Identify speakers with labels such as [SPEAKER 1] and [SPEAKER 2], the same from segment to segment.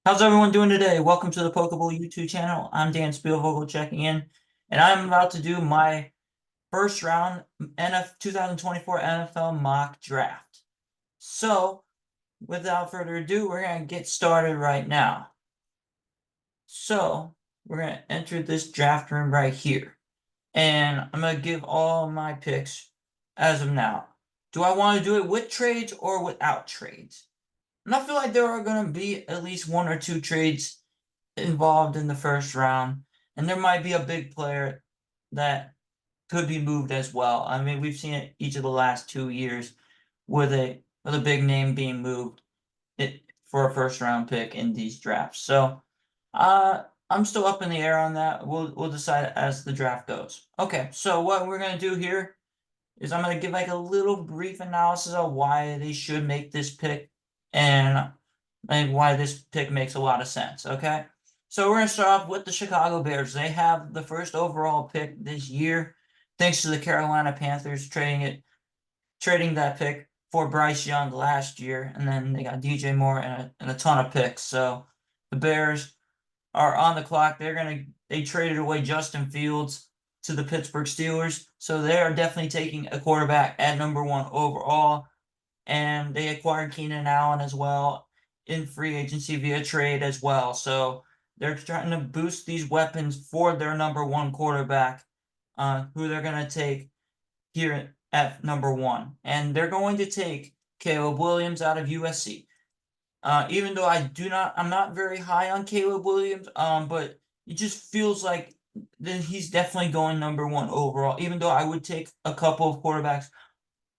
[SPEAKER 1] How's everyone doing today? Welcome to the Pokeball YouTube channel. I'm Dan Spielvogel checking in, and I'm about to do my first round 2024 NFL mock draft. So, without further ado, we're going to get started right now. So, we're going to enter this draft room right here, and I'm going to give all my picks as of now. Do I want to do it with trades or without trades? And I feel like there are going to be at least one or two trades involved in the first round, and there might be a big player that could be moved as well. I mean, we've seen it each of the last 2 years with a big name being moved for a first round pick in these drafts. So, I'm still up in the air on that. We'll decide as the draft goes. Okay, so what we're gonna do here is I'm gonna give like a little brief analysis of why they should make this pick and why this pick makes a lot of sense. Okay. So we're going to start off with the Chicago Bears. They have the first overall pick this year, thanks to the Carolina Panthers trading that pick for Bryce Young last year, and then they got DJ Moore and a ton of picks. So the Bears are on the clock. They traded away Justin Fields to the Pittsburgh Steelers, so they are definitely taking a quarterback at number 1 overall, and they acquired Keenan Allen as well in free agency via trade as well. So they're trying to boost these weapons for their number 1 quarterback, who they're going to take here at number 1. And they're going to take Caleb Williams out of USC. Even though I'm not very high on Caleb Williams, but it just feels like that he's definitely going number 1 overall, even though I would take a couple of quarterbacks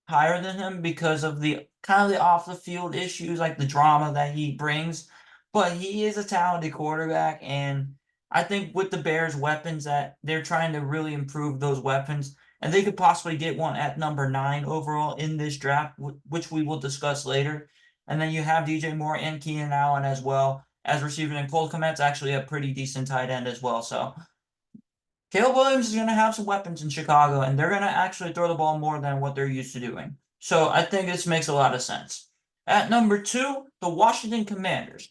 [SPEAKER 1] higher than him because of the kind of the off the field issues, like the drama that he brings. But he is a talented quarterback, and I think with the Bears' weapons that they're trying to really improve those weapons, and they could possibly get one at number 9 overall in this draft, which we will discuss later. And then you have DJ Moore and Keenan Allen as well as receiving, and Cole Kmet's actually a pretty decent tight end as well. So Caleb Williams is going to have some weapons in Chicago, and they're going to actually throw the ball more than what they're used to doing. So I think this makes a lot of sense. At number 2, the Washington Commanders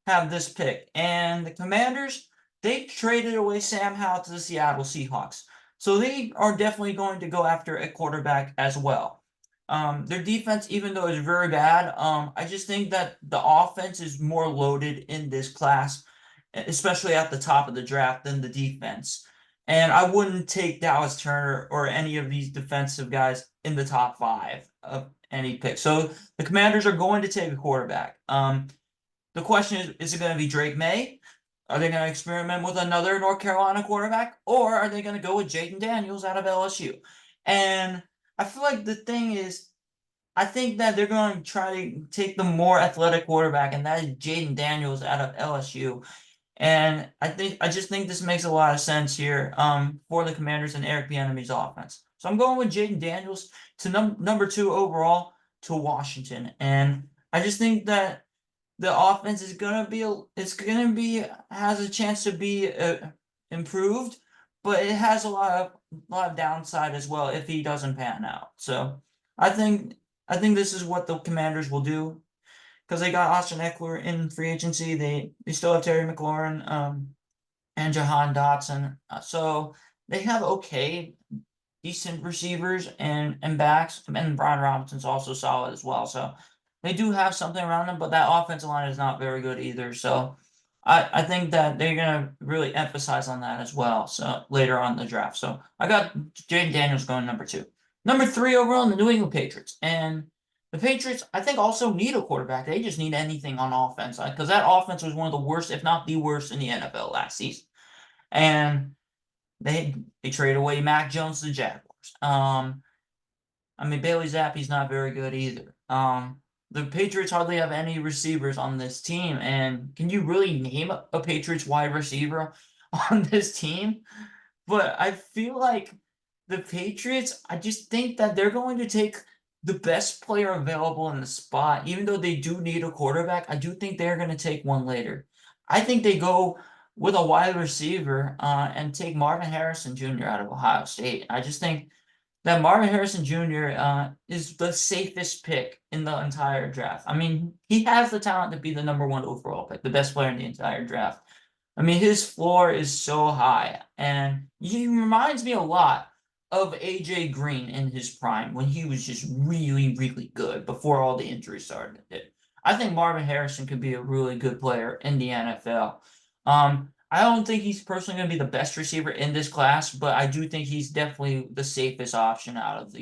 [SPEAKER 1] have this pick, and the Commanders, they traded away Sam Howell to the Seattle Seahawks. So they are definitely going to go after a quarterback as well. Their defense, even though it's very bad, I just think that the offense is more loaded in this class, especially at the top of the draft, than the defense. And I wouldn't take Dallas Turner or any of these defensive guys in the top 5 of any pick. So the Commanders are going to take a quarterback. The question is it going to be Drake May? Are they going to experiment with another North Carolina quarterback? Or are they going to go with Jayden Daniels out of LSU? And I feel like the thing is, I think that they're going to try to take the more athletic quarterback, and that is Jayden Daniels out of LSU. And I just think this makes a lot of sense here for the Commanders and Eric Bieniemy's offense. So I'm going with Jayden Daniels to number 2 overall to Washington, and I just think that the offense is gonna be has a chance to be improved, but it has a lot of downside as well if he doesn't pan out. So I think I think this is what the Commanders will do because they got Austin Eckler in free agency. They still have Terry McLaurin and Jahan Dotson. So they have decent receivers and backs, and Brian Robinson's also solid as well. So they do have something around them, but that offensive line is not very good either. So I think that they're gonna really emphasize on that as well. So later on in the draft. So I got Jayden Daniels going number 2. Number 3 overall, the New England Patriots. And the Patriots, I think, also need a quarterback. They just need anything on offense because that offense was one of the worst, if not the worst, in the NFL last season. And they traded away Mac Jones to the Jaguars. I mean, Bailey Zappi's not very good either. The Patriots hardly have any receivers on this team, and can you really name a Patriots wide receiver on this team? But I feel like the Patriots, I just think that they're going to take the best player available in the spot. Even though they do need a quarterback, I do think they're going to take one later. I think they go with a wide receiver and take Marvin Harrison Jr. out of Ohio State. I just think that Marvin Harrison Jr. Is the safest pick in the entire draft. I mean, he has the talent to be the #1 overall pick, the best player in the entire draft. I mean, his floor is so high, and he reminds me a lot of AJ Green in his prime when he was just really, really good before all the injuries started to hit. I think Marvin Harrison could be a really good player in the NFL. I don't think he's personally going to be the best receiver in this class, but I do think he's definitely the safest option out of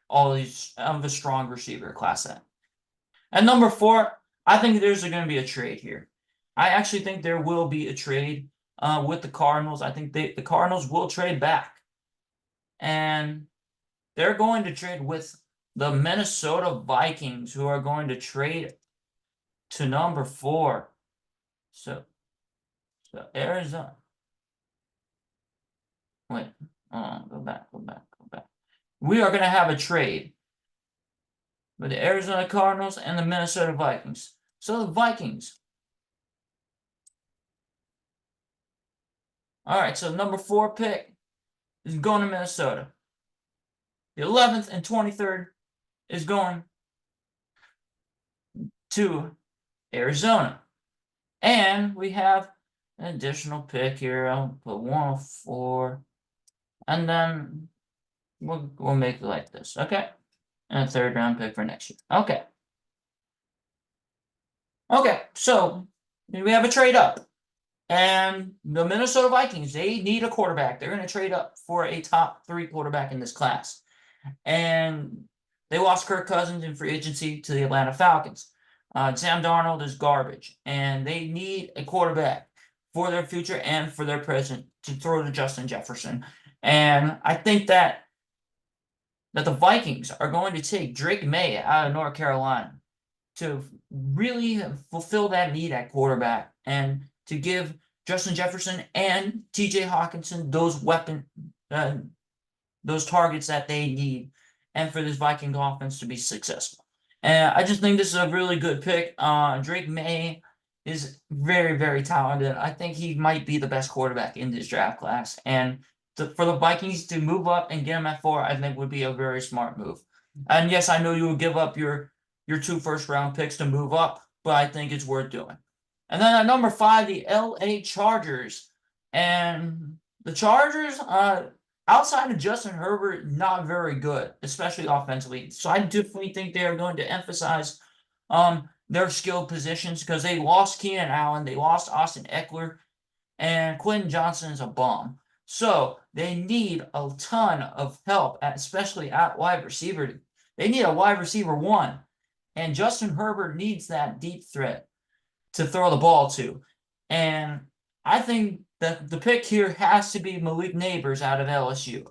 [SPEAKER 1] all these of the strong receiver class. At #4, I think there's going to be a trade here. I actually think there will be a trade with the Cardinals. I think the Cardinals will trade back, and they're going to trade with the Minnesota Vikings, who are going to trade to #4. So Arizona. Wait, go back. We are going to have a trade with the Arizona Cardinals and the Minnesota Vikings. So the Vikings. All right, so #4 pick is going to Minnesota. The 11th and 23rd is going to Arizona. And we have an additional pick here. I'll put 104. And then we'll make it like this, okay? And a 3rd round pick for next year. Okay. Okay, so we have a trade up. And the Minnesota Vikings, they need a quarterback. They're going to trade up for a top 3 quarterback in this class. And they lost Kirk Cousins in free agency to the Atlanta Falcons. Sam Darnold is garbage, and they need a quarterback for their future and for their present to throw to Justin Jefferson. And I think that the Vikings are going to take Drake May out of North Carolina to really fulfill that need at quarterback and to give Justin Jefferson and TJ Hawkinson those those targets that they need, and for this Viking offense to be successful. And I just think this is a really good pick. Drake May is very, very talented. I think he might be the best quarterback in this draft class. And for the Vikings to move up and get him at 4, I think would be a very smart move. And yes, I know you would give up your 2 first-round picks to move up, but I think it's worth doing. And then at #5, the LA Chargers. And the Chargers, outside of Justin Herbert, not very good, especially offensively. So I definitely think they are going to emphasize their skilled positions because they lost Keenan Allen, they lost Austin Eckler, and Quentin Johnson is a bum. So they need a ton of help, especially at wide receiver. They need a wide receiver 1, and Justin Herbert needs that deep threat to throw the ball to. And I think that the pick here has to be Malik Nabers out of LSU.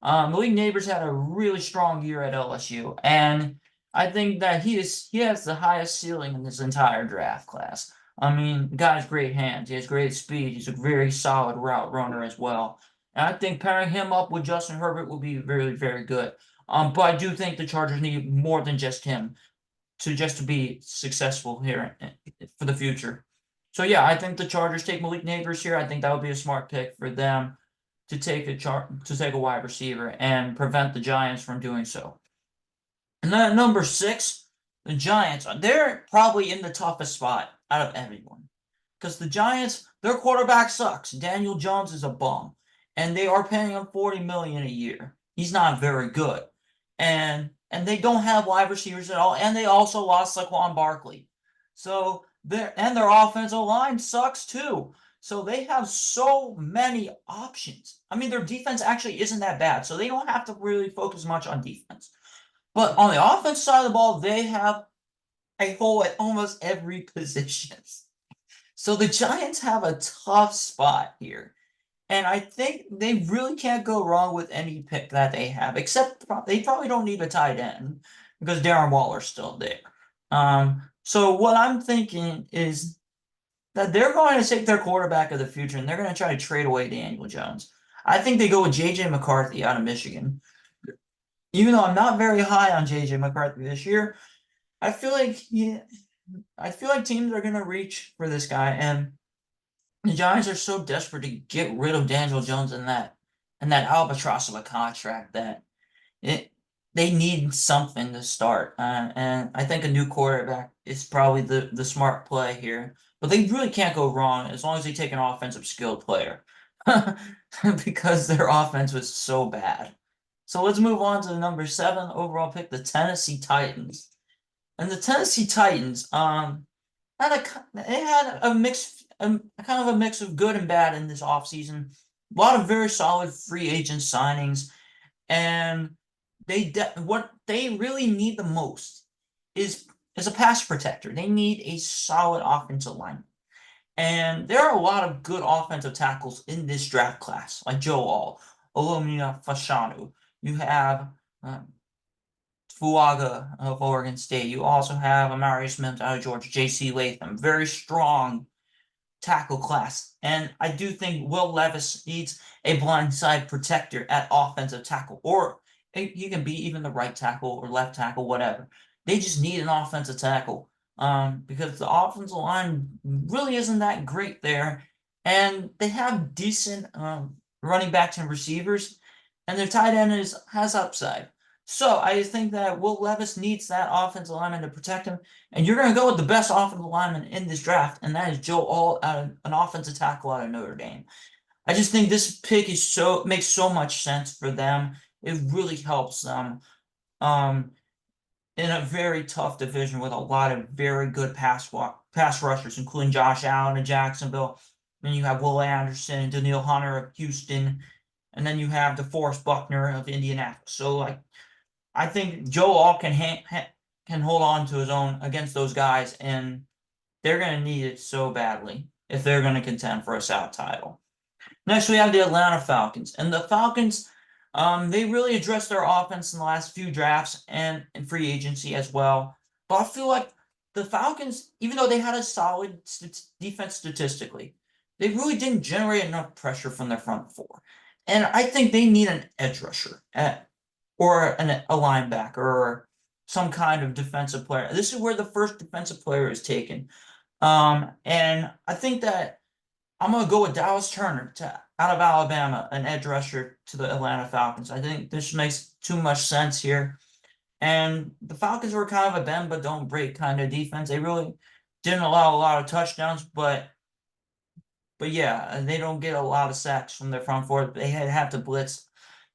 [SPEAKER 1] Malik Nabers had a really strong year at LSU, and I think that he has the highest ceiling in this entire draft class. I mean, the guy has great hands. He has great speed. He's a very solid route runner as well. And I think pairing him up with Justin Herbert will be very, very good. But I do think the Chargers need more than just him to be successful here for the future. So yeah, I think the Chargers take Malik Nabers here. I think that would be a smart pick for them to take a wide receiver and prevent the Giants from doing so. And then at #6, the Giants, they're probably in the toughest spot out of everyone. Because the Giants, their quarterback sucks. Daniel Jones is a bum. And they are paying him $40 million a year. He's not very good. And they don't have wide receivers at all. And they also lost Saquon Barkley. So their offensive line sucks too. So they have so many options. I mean, their defense actually isn't that bad. So they don't have to really focus much on defense. But on the offense side of the ball, they have a hole at almost every position. So the Giants have a tough spot here. And I think they really can't go wrong with any pick that they have, except they probably don't need a tight end because Darren Waller's still there. So what I'm thinking is that they're going to take their quarterback of the future and they're going to try to trade away Daniel Jones. I think they go with J.J. McCarthy out of Michigan. Even though I'm not very high on J.J. McCarthy this year, I feel like teams are going to reach for this guy, and the Giants are so desperate to get rid of Daniel Jones and that albatross of a contract that they need something to start, and I think a new quarterback is probably the smart play here. But they really can't go wrong as long as they take an offensive skilled player, because their offense was so bad. So let's move on to the number 7 overall pick, the Tennessee Titans. And the Tennessee Titans, they had a mix, kind of a mix of good and bad in this offseason. A lot of very solid free agent signings, and what they really need the most is a pass protector. They need a solid offensive line. And there are a lot of good offensive tackles in this draft class, like Joe All, Olumina Fashanu. You have Fuaga of Oregon State. You also have Amari Smith out of Georgia, J.C. Latham. Very strong tackle class. And I do think Will Levis needs a blindside protector at offensive tackle, or he can be even the right tackle or left tackle, whatever. They just need an offensive tackle, because the offensive line really isn't that great there, and they have decent running backs and receivers, and their tight end has upside. So I think that Will Levis needs that offensive lineman to protect him, and you're going to go with the best offensive lineman in this draft, and that is Joe Alt, an offensive tackle out of Notre Dame. I just think this pick makes so much sense for them. It really helps them in a very tough division with a lot of very good pass rushers, including Josh Allen of Jacksonville. Then you have Will Anderson and Danielle Hunter of Houston, and then you have DeForest Buckner of Indianapolis. So like, I think Joe Alt can hold on to his own against those guys, and they're going to need it so badly if they're going to contend for a South title. Next, we have the Atlanta Falcons, and the Falcons, they really addressed their offense in the last few drafts and in free agency as well. But I feel like the Falcons, even though they had a solid defense statistically, they really didn't generate enough pressure from their front four. And I think they need an edge rusher or a linebacker or some kind of defensive player. This is where the first defensive player is taken. And I think that I'm going to go with Dallas Turner out of Alabama, an edge rusher to the Atlanta Falcons. I think this makes too much sense here. And the Falcons were kind of a bend but don't break kind of defense. They really didn't allow a lot of touchdowns, but yeah, they don't get a lot of sacks from their front four. They have to blitz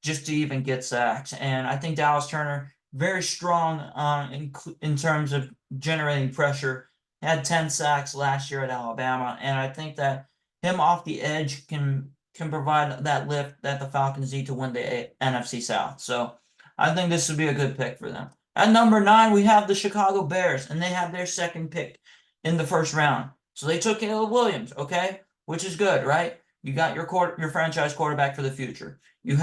[SPEAKER 1] just to even get sacks. And I think Dallas Turner, very strong in terms of generating pressure, had 10 sacks last year at Alabama. And I think that him off the edge can provide that lift that the Falcons need to win the NFC South. So I think this would be a good pick for them. At number 9, we have the Chicago Bears, and they have their second pick in the first round. So they took Caleb Williams, okay? Which is good, right? You got your franchise quarterback for the future. You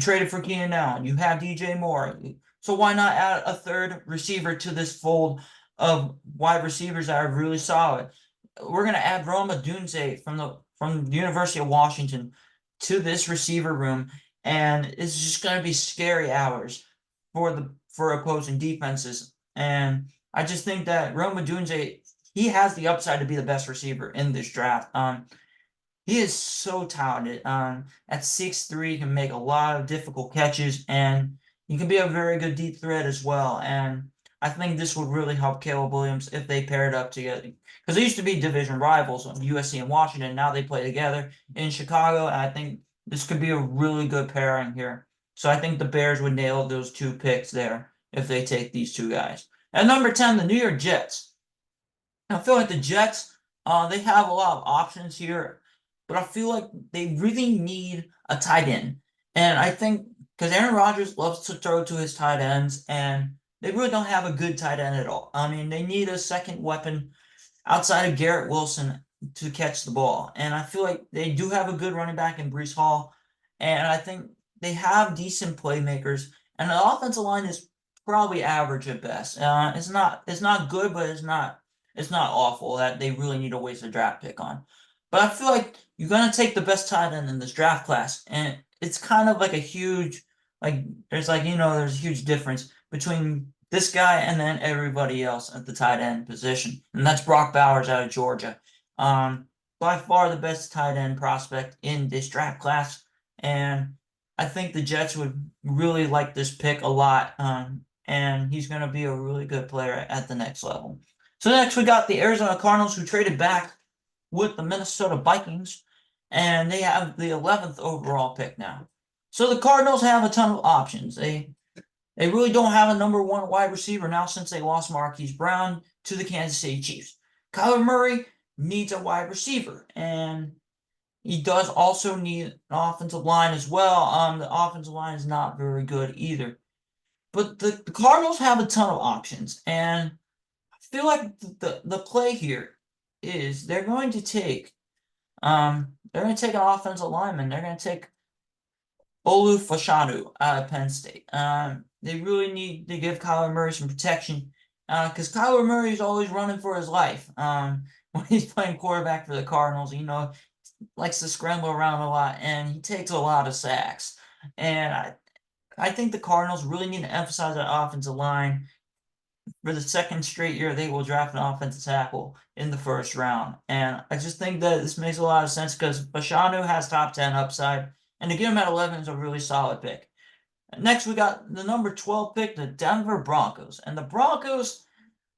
[SPEAKER 1] traded for Keenan Allen. You have DJ Moore. So why not add a third receiver to this fold of wide receivers that are really solid? We're gonna add Rome Odunze from the University of Washington to this receiver room, and it's just gonna be scary hours for opposing defenses. And I just think that Rome Odunze, he has the upside to be the best receiver in this draft. He is so talented. At 6'3", he can make a lot of difficult catches, and he can be a very good deep threat as well. And I think this would really help Caleb Williams if they paired up together. Because they used to be division rivals on USC and Washington. Now they play together in Chicago, and I think this could be a really good pairing here. So I think the Bears would nail those 2 picks there if they take these 2 guys. At number 10, the New York Jets. I feel like the Jets, they have a lot of options here, but I feel like they really need a tight end. And I think because Aaron Rodgers loves to throw to his tight ends, and they really don't have a good tight end at all. I mean, they need a second weapon outside of Garrett Wilson to catch the ball. And I feel like they do have a good running back in Breece Hall, and I think they have decent playmakers, and the offensive line is probably average at best. It's not good, but it's not awful that they really need to waste a draft pick on. But I feel like you're gonna take the best tight end in this draft class, and it's kind of like a huge, there's a huge difference between this guy and then everybody else at the tight end position, and that's Brock Bowers out of Georgia. By far the best tight end prospect in this draft class, and I think the Jets would really like this pick a lot, and he's going to be a really good player at the next level. So next we got the Arizona Cardinals, who traded back with the Minnesota Vikings, and they have the 11th overall pick now. So the Cardinals have a ton of options. They really don't have a number one wide receiver now since they lost Marquise Brown to the Kansas City Chiefs. Kyler Murray needs a wide receiver, and he does also need an offensive line as well. The offensive line is not very good either. But the Cardinals have a ton of options, and I feel like the play here is they're going to take an offensive lineman. They're going to take Olu Fashanu out of Penn State. They really need to give Kyler Murray some protection because Kyler Murray is always running for his life. When he's playing quarterback for the Cardinals, likes to scramble around a lot, and he takes a lot of sacks. And I think the Cardinals really need to emphasize that offensive line. For the second straight year, they will draft an offensive tackle in the first round. And I just think that this makes a lot of sense because Fashanu has top 10 upside, and to get him at 11 is a really solid pick. Next, we got the number 12 pick, the Denver Broncos. And the Broncos,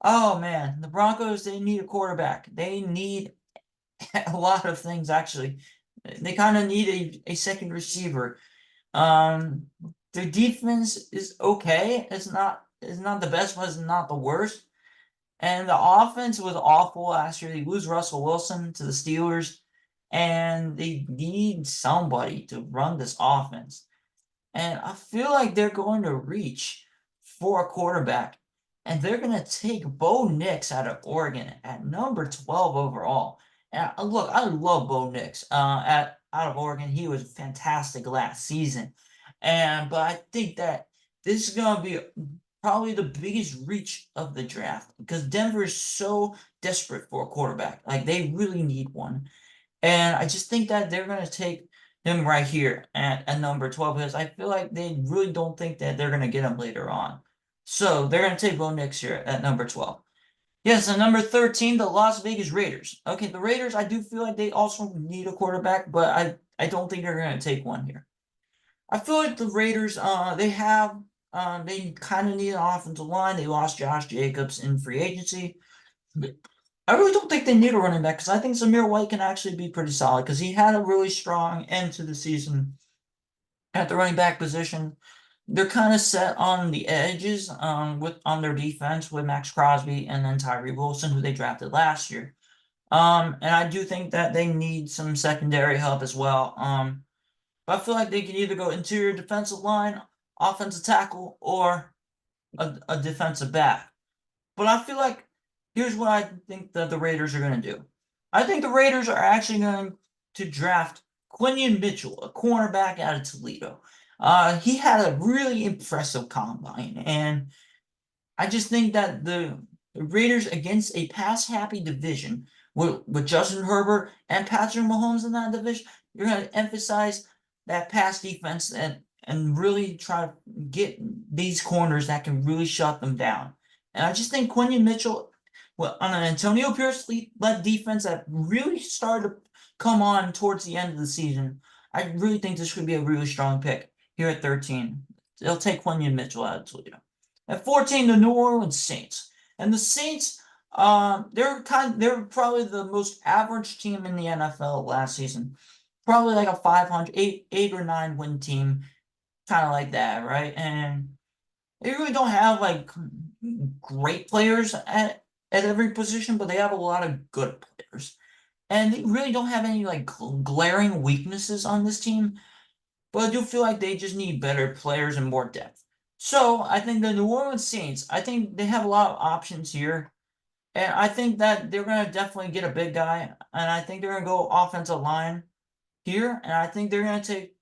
[SPEAKER 1] oh man, the Broncos, they need a quarterback. They need a lot of things, actually. They kind of need a second receiver. Their defense is okay. It's not the best, but it's not the worst. And the offense was awful last year. They lose Russell Wilson to the Steelers, and they need somebody to run this offense. And I feel like they're going to reach for a quarterback, and they're going to take Bo Nix out of Oregon at number 12 overall. And look, I love Bo Nix out of Oregon. He was fantastic last season. But I think that this is going to be probably the biggest reach of the draft because Denver is so desperate for a quarterback. Like, they really need one. And I just think that they're going to take him right here at number 12 because I feel like they really don't think that they're going to get him later on. So they're going to take Bo Nix here at number 12. Yes, and number 13, the Las Vegas Raiders. Okay, the Raiders, I do feel like they also need a quarterback, but I don't think they're going to take one here. I feel like the Raiders, they kind of need an offensive line. They lost Josh Jacobs in free agency. But I really don't think they need a running back because I think Zamir White can actually be pretty solid because he had a really strong end to the season at the running back position. They're kind of set on the edges on their defense with Max Crosby and then Tyree Wilson, who they drafted last year. And I do think that they need some secondary help as well. But I feel like they can either go interior defensive line, offensive tackle, or a defensive back. But I feel like here's what I think that the Raiders are going to do. I think the Raiders are actually going to draft Quinion Mitchell, a cornerback out of Toledo. He had a really impressive combine, and I just think that the Raiders against a pass-happy division with Justin Herbert and Patrick Mahomes in that division, you're going to emphasize that pass defense and really try to get these corners that can really shut them down. And I just think Quinion Mitchell, on an Antonio Pierce-led defense that really started to come on towards the end of the season, I really think this could be a really strong pick here at 13. They'll take Quinion Mitchell out of Toledo. At 14, the New Orleans Saints. And the Saints, they're probably the most average team in the NFL last season. Probably like a 500, 8 or 9 win team, kind of like that, right? And they really don't have like great players at every position, but they have a lot of good players. And they really don't have any like glaring weaknesses on this team, but I do feel like they just need better players and more depth. So I think the New Orleans Saints, I think they have a lot of options here. And I think that they're going to definitely get a big guy. And I think they're going to go offensive line here. And I think they're going to take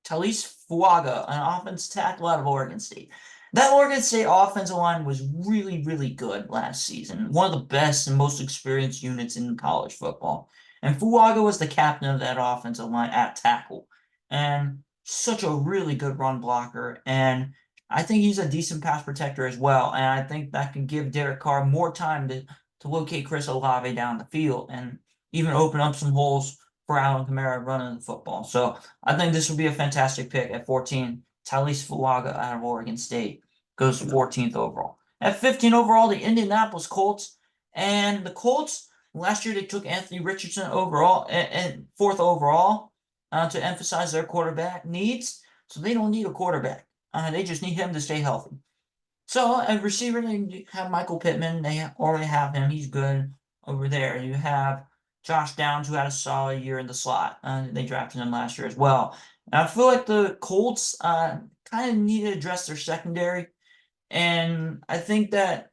[SPEAKER 1] Talise Fuaga, an offensive tackle out of Oregon State. That Oregon State offensive line was really, really good last season. One of the best and most experienced units in college football. And Fuaga was the captain of that offensive line at tackle. And such a really good run blocker. And I think he's a decent pass protector as well. And I think that can give Derek Carr more time to locate Chris Olave down the field and even open up some holes for Alvin Kamara running the football. So I think this would be a fantastic pick at 14. Tyrese Fuaga out of Oregon State goes 14th overall. At 15 overall, the Indianapolis Colts. And the Colts, last year they took Anthony Richardson overall and 4th overall to emphasize their quarterback needs. So they don't need a quarterback. They just need him to stay healthy. So at receiver, they have Michael Pittman. They already have him. He's good over there. You have Josh Downs, who had a solid year in the slot. They drafted him last year as well. And I feel like the Colts kind of need to address their secondary. And I think that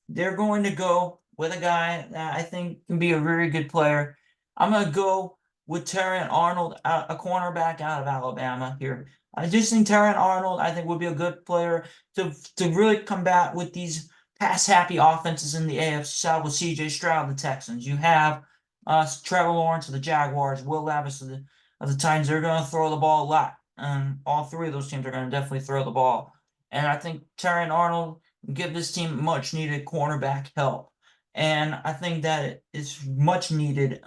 [SPEAKER 1] they're going to go with a guy that I think can be a very good player. I'm going to go with Terrion Arnold, a cornerback out of Alabama here. I just think Terrion Arnold, I think, would be a good player to really combat with these pass-happy offenses in the AFC South with C.J. Stroud, the Texans. You have Trevor Lawrence of the Jaguars, Will Levis of the Titans. They're going to throw the ball a lot. All three of those teams are going to definitely throw the ball. And I think Terrion Arnold give this team much needed cornerback help. And I think that it's much needed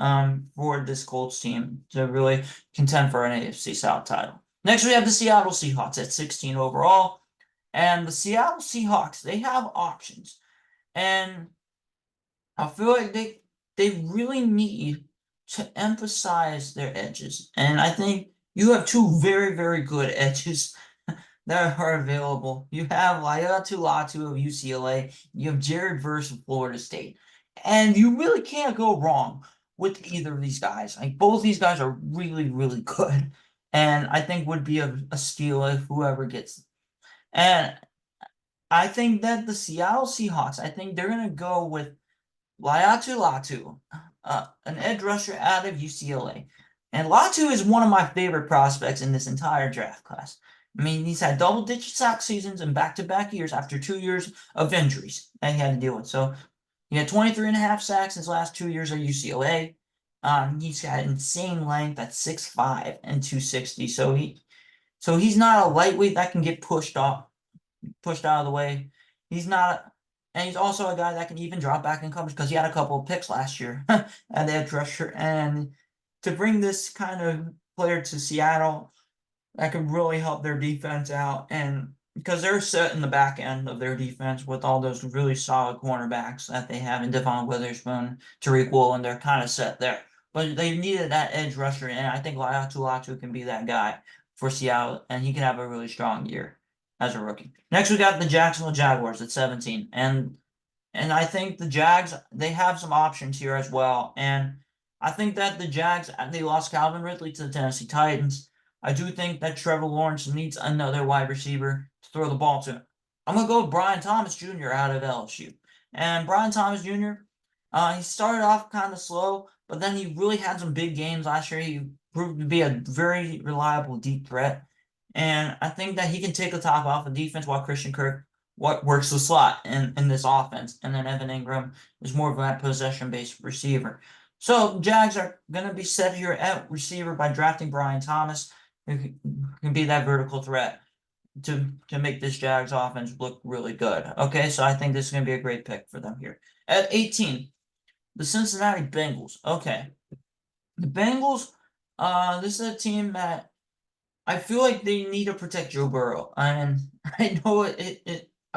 [SPEAKER 1] for this Colts team to really contend for an AFC South title. Next, we have the Seattle Seahawks at 16 overall. And the Seattle Seahawks, they have options. And I feel like they really need to emphasize their edges. And I think you have two very, very good edges that are available. You have Laiatu Latu of UCLA. You have Jared Verse of Florida State. And you really can't go wrong with either of these guys. Like, both these guys are really, really good. And I think would be a steal if whoever gets them. And I think that the Seattle Seahawks, I think they're going to go with Laiatu Latu, an edge rusher out of UCLA. And Latu is one of my favorite prospects in this entire draft class. I mean, he's had double-digit sack seasons in back-to-back years after 2 years of injuries that he had to deal with. So he had 23.5 sacks in his last 2 years at UCLA. He's got insane length at 6'5" and 260. So he's not a lightweight that can get pushed out of the way. He's not, and he's also a guy that can even drop back in coverage because he had a couple of picks last year at the edge rusher. And to bring this kind of player to Seattle, that could really help their defense out. And because they're set in the back end of their defense with all those really solid cornerbacks that they have in Devon Witherspoon, Tariq Woolen, they're kind of set there. But they needed that edge rusher, and I think Laiatu Latu can be that guy for Seattle, and he can have a really strong year as a rookie. Next, we got the Jacksonville Jaguars at 17. And I think the Jags, they have some options here as well. And I think that the Jags, they lost Calvin Ridley to the Tennessee Titans. I do think that Trevor Lawrence needs another wide receiver to throw the ball to. I'm going to go with Brian Thomas Jr. out of LSU. And Brian Thomas Jr., he started off kind of slow, but then he really had some big games last year. He proved to be a very reliable deep threat. And I think that he can take the top off the defense while Christian Kirk works the slot in this offense. And then Evan Ingram is more of that possession-based receiver. So Jags are going to be set here at receiver by drafting Brian Thomas, who can be that vertical threat to make this Jags offense look really good. Okay, so I think this is going to be a great pick for them here. At 18, the Cincinnati Bengals. Okay. The Bengals, this is a team that I feel like they need to protect Joe Burrow. And I know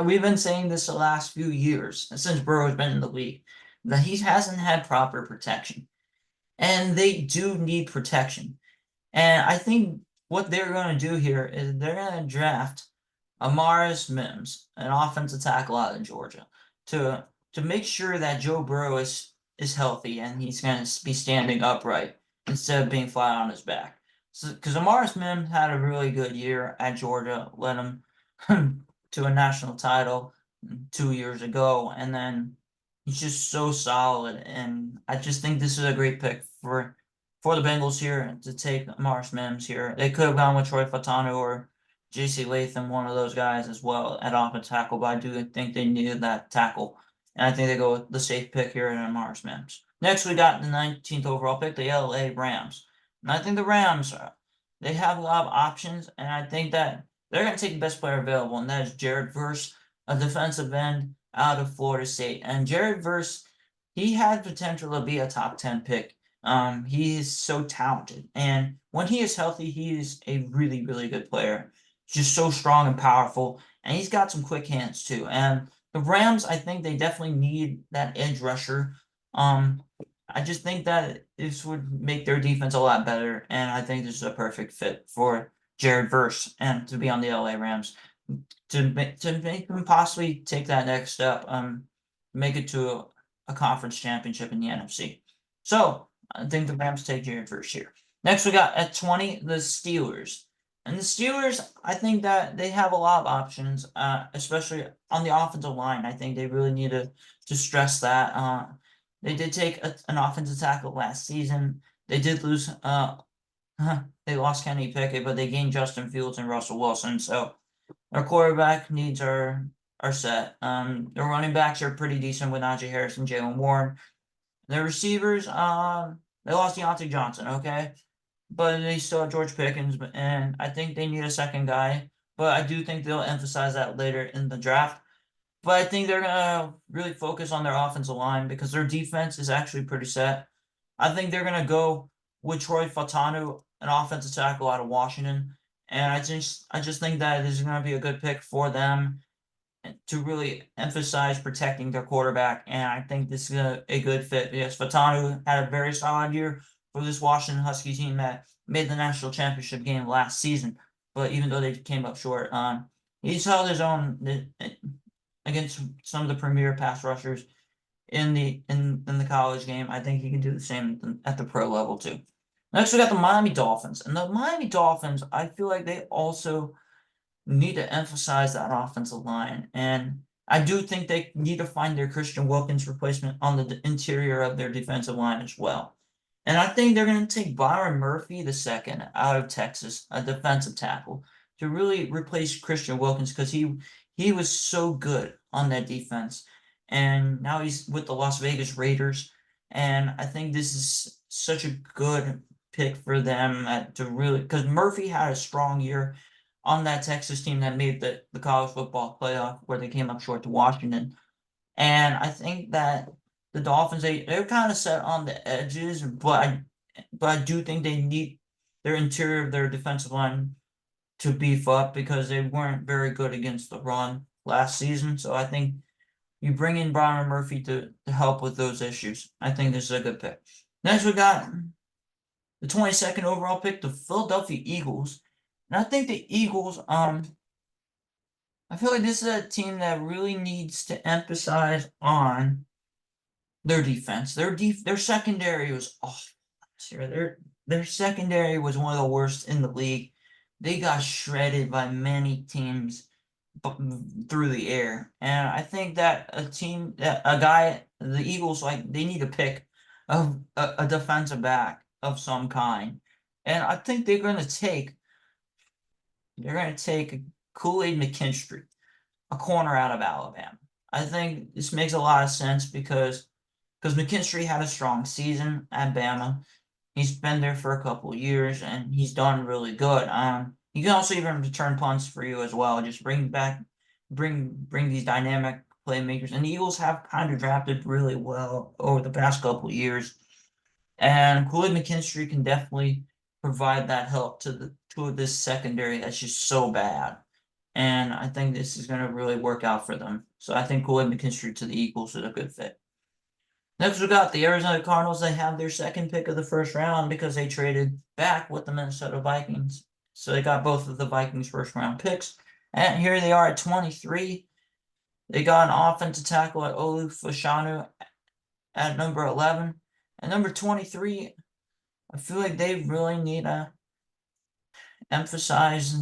[SPEAKER 1] we've been saying this the last few years, since Burrow has been in the league, that he hasn't had proper protection. And they do need protection. And I think what they're going to do here is they're going to draft Amaris Mims, an offensive tackle out of Georgia, to make sure that Joe Burrow is healthy and he's going to be standing upright instead of being flat on his back. So, because Amaris Mims had a really good year at Georgia, led him to a national title 2 years ago, and then he's just so solid. And I just think this is a great pick for the Bengals here to take Amaris Mims here. They could have gone with Troy Fautanu or J.C. Latham, one of those guys as well at offensive tackle, but I do think they needed that tackle. And I think they go with the safe pick here in Amaris Mims. Next, we got the 19th overall pick, the LA Rams. And I think the Rams, they have a lot of options, and I think that they're going to take the best player available, and that is Jared Verse, a defensive end out of Florida State. And Jared Verse, he had potential to be a top 10 pick He is so talented, and when he is healthy, he is a really, really good player. Just so strong and powerful, and he's got some quick hands too. And the Rams, I think they definitely need that edge rusher. Um, I just think that this would make their defense a lot better, and I think this is a perfect fit for Jared Verse and to be on the LA Rams to make them possibly take that next step, make it to a conference championship in the NFC. So I think the Rams take Jared Verse here. Next, we got at 20 the Steelers. And the Steelers, I think that they have a lot of options, especially on the offensive line. I think they really need to stress that. They did take an offensive tackle last season. They did lose. They lost Kenny Pickett, but they gained Justin Fields and Russell Wilson. So our quarterback needs are set. The running backs are pretty decent with Najee Harris and Jaylen Warren. The receivers, they lost Deontay Johnson, okay, but they still have George Pickens, and I think they need a second guy. But I do think they'll emphasize that later in the draft. But I think they're gonna really focus on their offensive line because their defense is actually pretty set. I think they're gonna go with Troy Fautanu, an offensive tackle out of Washington, and I just think that this is gonna be a good pick for them to really emphasize protecting their quarterback. And I think this is a good fit because Fautanu had a very solid year for this Washington Husky team that made the national championship game last season. But even though they came up short, he's held his own against some of the premier pass rushers in the college game. I think he can do the same at the pro level too. Next, we got the Miami Dolphins, and the Miami Dolphins, I feel like they also need to emphasize that offensive line, and I do think they need to find their Christian Wilkins replacement on the interior of their defensive line as well. And I think they're going to take Byron Murphy the second out of Texas, a defensive tackle, to really replace Christian Wilkins because he was so good on that defense, and now he's with the Las Vegas Raiders, and I think this is such a good pick for them to really because Murphy had a strong year on that Texas team that made the college football playoff where they came up short to Washington. And I think that the Dolphins they're kind of set on the edges, but I do think they need their interior of their defensive line to beef up because they weren't very good against the run last season. So I think you bring in Byron Murphy to help with those issues. I think this is a good pick. Next, we got the 22nd overall pick, the Philadelphia Eagles. And I think the Eagles, I feel like this is a team that really needs to emphasize on their defense. Their secondary was off last year. Their secondary was one of the worst in the league. They got shredded by many teams through the air, and I think that the Eagles, like they need to pick a defensive back of some kind, and I think they're going to take Kool-Aid McKinstry, a corner out of Alabama. I think this makes a lot of sense because McKinstry had a strong season at Bama. He's been there for a couple of years and he's done really good. You can also even return punts for you as well. Just bring these dynamic playmakers. And the Eagles have kind of drafted really well over the past couple of years. And Kool-Aid McKinstry can definitely provide that help to this secondary that's just so bad. And I think this is going to really work out for them. So I think Kool-Aid McKinstry to the Eagles is a good fit. Next, we got the Arizona Cardinals. They have their second pick of the first round because they traded back with the Minnesota Vikings. So they got both of the Vikings first round picks. And here they are at 23. They got an offensive tackle at Olu Fashanu at number 11. At number 23, I feel like they really need to emphasize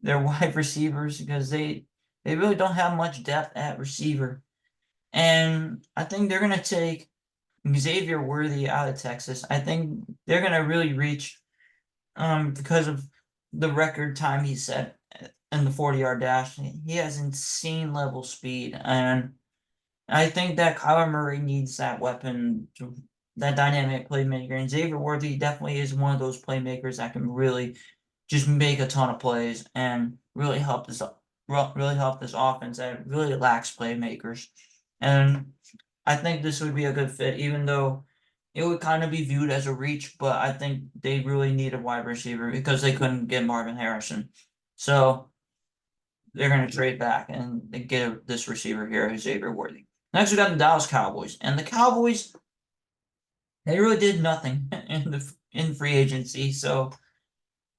[SPEAKER 1] their wide receivers because they really don't have much depth at receiver. And I think they're going to take Xavier Worthy out of Texas. I think they're going to really reach because of the record time he set in the 40-yard dash. He has insane level speed, and I think that Kyler Murray needs that weapon, that dynamic playmaker. And Xavier Worthy definitely is one of those playmakers that can really just make a ton of plays and really help this offense that really lacks playmakers. And I think this would be a good fit, even though it would kind of be viewed as a reach, but I think they really need a wide receiver because they couldn't get Marvin Harrison. So they're going to trade back and they get this receiver here, Xavier Worthy. Next, we got the Dallas Cowboys, and the Cowboys, they really did nothing in free agency. So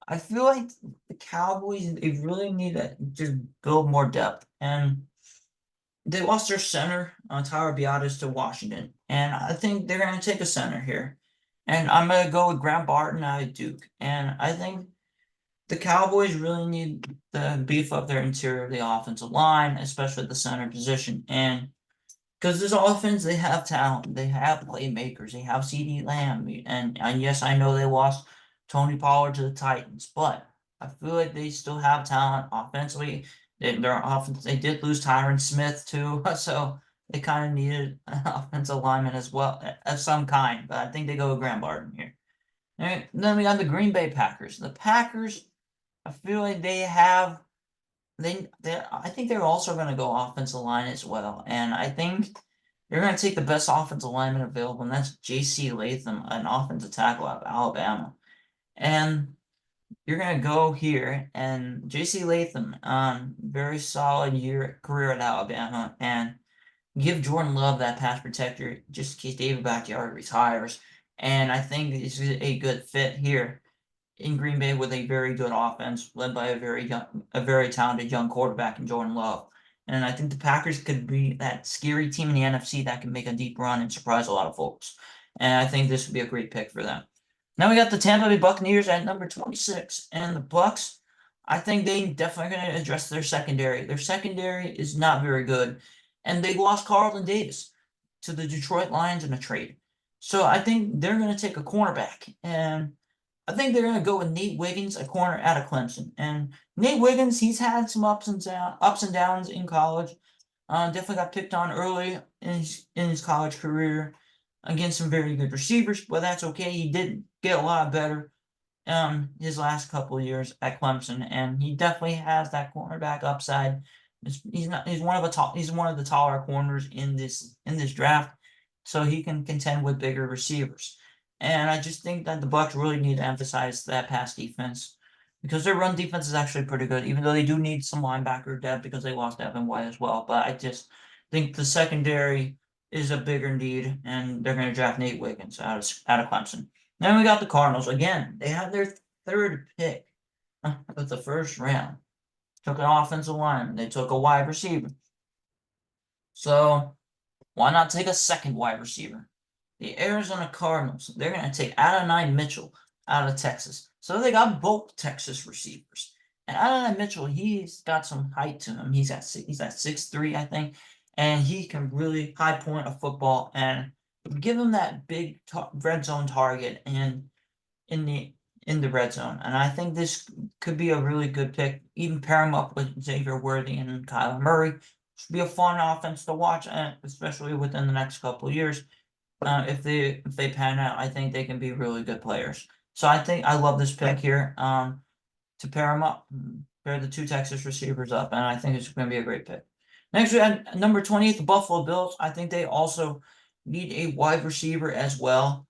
[SPEAKER 1] I feel like the Cowboys, they really need to just build more depth, and they lost their center, Tyler Biadasz, to Washington, and I think they're going to take a center here. And I'm going to go with Grant Barton out of Duke, and I think the Cowboys really need to beef up their interior of the offensive line, especially at the center position. And because this offense, they have talent, they have playmakers, they have CeeDee Lamb, and yes, I know they lost Tony Pollard to the Titans, but I feel like they still have talent offensively. Their offense, they did lose Tyron Smith too, so they kind of needed an offensive lineman as well, of some kind. But I think they go with Grant Barton here. All right, then we got the Green Bay Packers. The Packers, I feel like they have I think they're also going to go offensive line as well, and I think they're going to take the best offensive lineman available, and that's J.C. Latham, an offensive tackle out of Alabama. And you're going to go here, and J.C. Latham, very solid career at Alabama, and give Jordan Love that pass protector just in case David Bakhtiari retires. And I think this is a good fit here in Green Bay with a very good offense led by a very talented young quarterback in Jordan Love. And I think the Packers could be that scary team in the NFC that can make a deep run and surprise a lot of folks. And I think this would be a great pick for them. Now we got the Tampa Bay Buccaneers at number 26. And the Bucks, I think they definitely going to address their secondary. Their secondary is not very good. And they lost Carlton Davis to the Detroit Lions in a trade. So I think they're going to take a cornerback. And I think they're going to go with Nate Wiggins, a corner out of Clemson. And Nate Wiggins, he's had some ups and downs in college. Definitely got picked on early in his college career against some very good receivers, but that's okay. He did get a lot better his last couple of years at Clemson, and he definitely has that cornerback upside. He's one of the taller corners in this draft, so he can contend with bigger receivers. And I just think that the Bucks really need to emphasize that pass defense because their run defense is actually pretty good, even though they do need some linebacker depth because they lost Evan White as well. But I just think the secondary is a bigger need, and they're going to draft Nate Wiggins out of Clemson. Then we got the Cardinals again. They had their third pick of the first round. Took an offensive lineman. They took a wide receiver. So why not take a second wide receiver? The Arizona Cardinals, they're going to take Adonai Mitchell out of Texas. So they got both Texas receivers. And Adonai Mitchell, he's got some height to him. He's at 6'3", I think. And he can really high point a football and give him that big red zone target and in the red zone. And I think this could be a really good pick. Even pair him up with Xavier Worthy and Kyler Murray. Should be a fun offense to watch, and especially within the next couple of years. If they pan out, I think they can be really good players. So I love this pick here. To pair them up, pair the two Texas receivers up, and I think it's going to be a great pick. Next, we had number 28, the Buffalo Bills. I think they also need a wide receiver as well,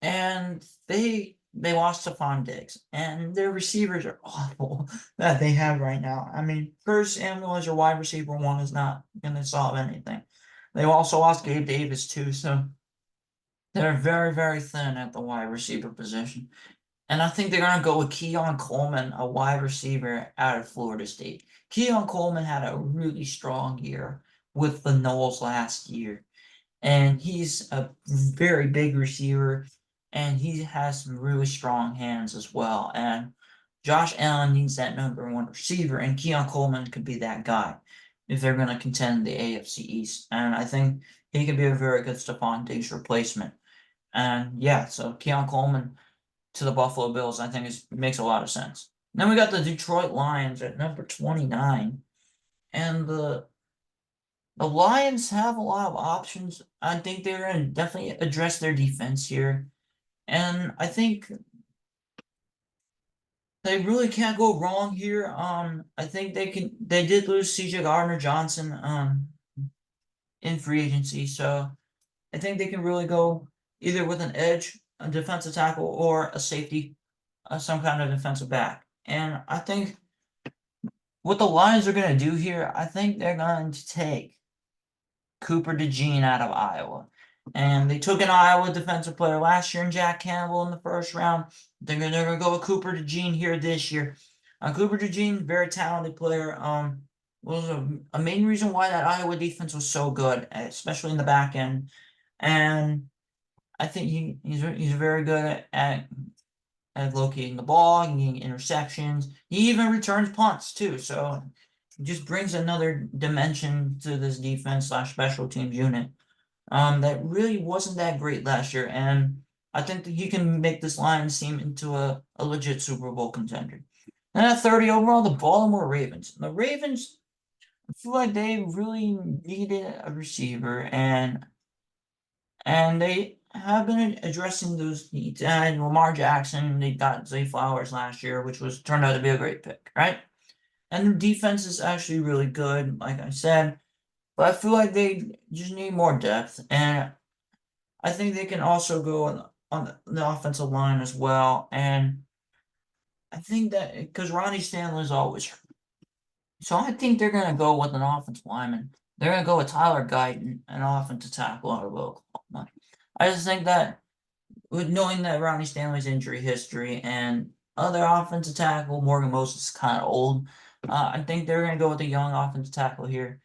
[SPEAKER 1] and they lost Stephon Diggs, and their receivers are awful that they have right now. I mean, Curtis Samuel as your wide receiver one is not going to solve anything. They also lost Gabe Davis too, so they're very, very thin at the wide receiver position. And I think they're going to go with Keon Coleman, a wide receiver out of Florida State. Keon Coleman had a really strong year with the Noles last year. And he's a very big receiver, and he has some really strong hands as well. And Josh Allen needs that number one receiver, and Keon Coleman could be that guy if they're going to contend the AFC East. And I think he could be a very good Stephon Diggs replacement. And yeah, so Keon Coleman to the Buffalo Bills, I think makes a lot of sense. Then we got the Detroit Lions at number 29. And the Lions have a lot of options. I think they're going to definitely address their defense here. And I think they really can't go wrong here. I think they did lose CJ Gardner-Johnson in free agency, so I think they can really go either with an edge, a defensive tackle, or a safety, some kind of defensive back. And I think what the Lions are going to do here, I think they're going to take Cooper DeJean out of Iowa. And they took an Iowa defensive player last year in Jack Campbell in the first round. They're going to go with Cooper DeJean here this year. Cooper DeJean, very talented player. Was a main reason why that Iowa defense was so good, especially in the back end. And I think he's very good at locating the ball, getting interceptions. He even returns punts too. So just brings another dimension to this defense / special teams unit that really wasn't that great last year. And I think that he can make this Lions team into a legit Super Bowl contender. And at 30 overall, the Baltimore Ravens. The Ravens, I feel like they really needed a receiver, and they have been addressing those needs. And Lamar Jackson, they got Zay Flowers last year, which turned out to be a great pick, right? And their defense is actually really good, like I said. But I feel like they just need more depth. And I think they can also go on the offensive line as well. And I think that because Ronnie Stanley is always hurt. So I think they're going to go with an offensive lineman. They're going to go with Tyler Guyton, an offensive tackle out of Oklahoma. I just think that with knowing that Ronnie Stanley's injury history and other offensive tackle, Morgan Moses is kind of old. I think they're going to go with a young offensive tackle here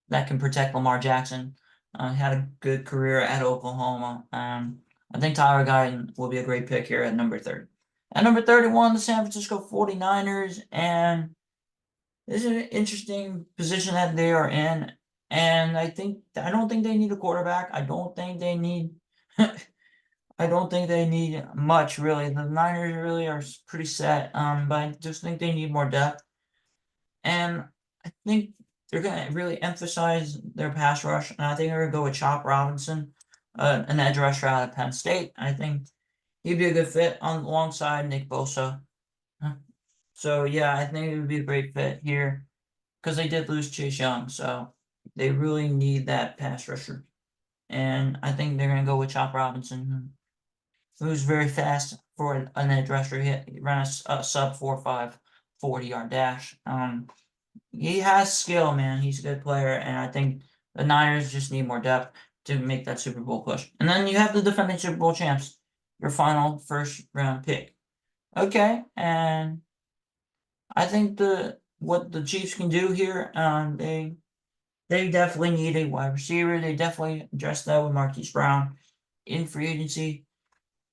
[SPEAKER 1] that can protect Lamar Jackson. Had a good career at Oklahoma. I think Tyler Guyton will be a great pick here at number 30. At number 31, the San Francisco 49ers, and this is an interesting position that they are in. And I don't think they need a quarterback. I don't think they need much really. The Niners really are pretty set. But I just think they need more depth. And I think they're gonna really emphasize their pass rush. And I think they're gonna go with Chop Robinson, an edge rusher out of Penn State. I think he'd be a good fit alongside Nick Bosa. So yeah, I think it would be a great fit here because they did lose Chase Young, so they really need that pass rusher. And I think they're gonna go with Chop Robinson, who's very fast for an edge rusher. He ran a sub 4.5 40-yard dash. He has skill, man. He's a good player, and I think the Niners just need more depth to make that Super Bowl push. And then you have the defending Super Bowl champs, your final first round pick. Okay, and I think what the Chiefs can do here, they definitely need a wide receiver. They definitely addressed that with Marquise Brown in free agency.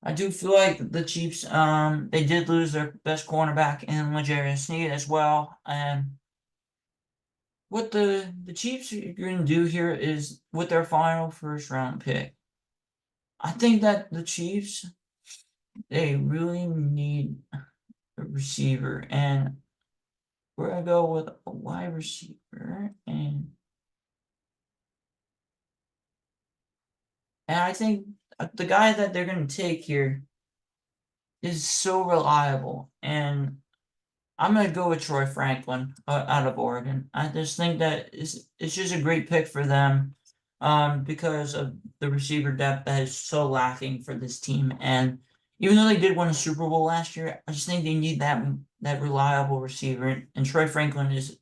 [SPEAKER 1] I do feel like the Chiefs, they did lose their best cornerback in L'Jarius Sneed as well. And what the Chiefs are going to do here is with their final first round pick, I think that the Chiefs, they really need a receiver, and we're going to go with a wide receiver, and I think the guy that they're going to take here is so reliable, and I'm going to go with Troy Franklin out of Oregon. I just think that it's just a great pick for them because of the receiver depth that is so lacking for this team. And even though they did win a Super Bowl last year, I just think they need that reliable receiver. And Troy Franklin is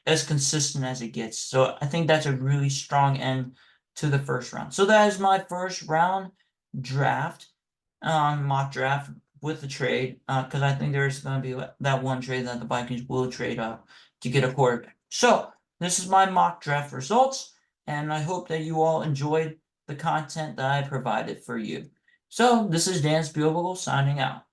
[SPEAKER 1] as consistent as it gets. So I think that's a really strong end to the first round. So that is my first round draft, mock draft with the trade, because I think there's going to be that one trade that the Vikings will trade up to get a quarterback. So this is my mock draft results, and I hope that you all enjoyed the content that I provided for you. So this is Dan Spielvogel signing out.